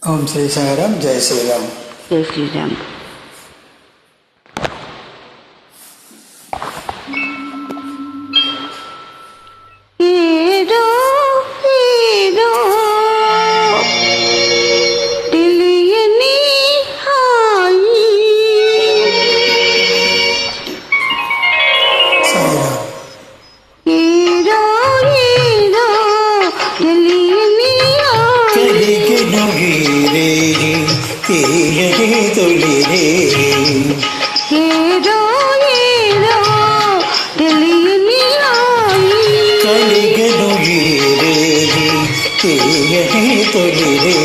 ఓం శ్రీ సాయిరామ్. జై శ్రీరామ్. జై శ్రీరామ్. ఏదో ఏదో తెలియని హాయి. సాయిరామ్. ఏదో ఏదో తెలియని హాయి. తీయని తొలిరే ఏదో ఏదో తెలియని హాయి. కలిగను గీరేది తీయని తొలిరే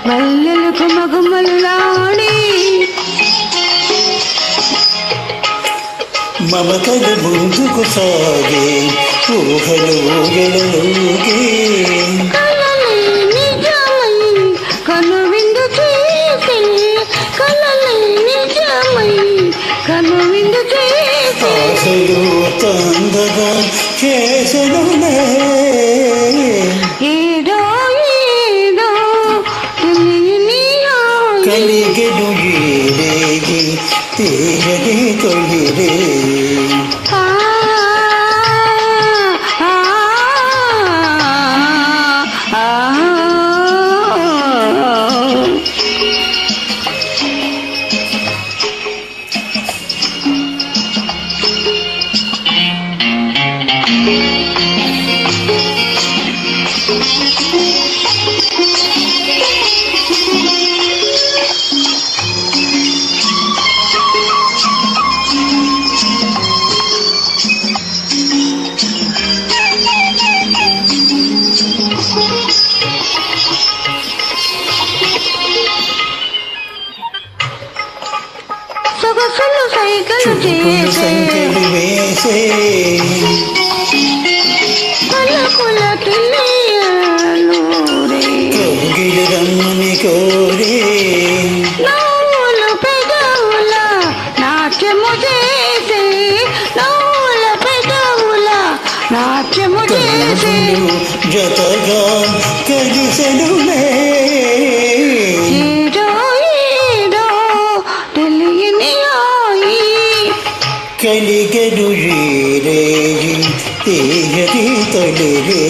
మల్లెలు కుమగుమల్లాడి మమతలు ముందుకు సాగే ఊహలు ఊగలూగే నిజమై కనువిందు చేసి కలలే నిజమై కనువిందు చేసి ఆశలు తందగా చేసనులే ఏదో ఏదో తెలియని హాయి. కలిగెను గీరేది తీయని తొలిరే ఆ ఆ ఆ సొగసులు సైకిల్ చేసే సంఖ్యలు వేసే పలుకుల తెలియలూరే కౌగిలి రమ్మని కోరే నవ్వులు పెదవుల నాట్యము చేసే నవ్వుల పెదవుల నాట్యము చేసే కనులు జతగా కలిసెనులే ఏదో ఏదో తెలియని హాయి. కలిగెను గీరేది తీయని తొలిరే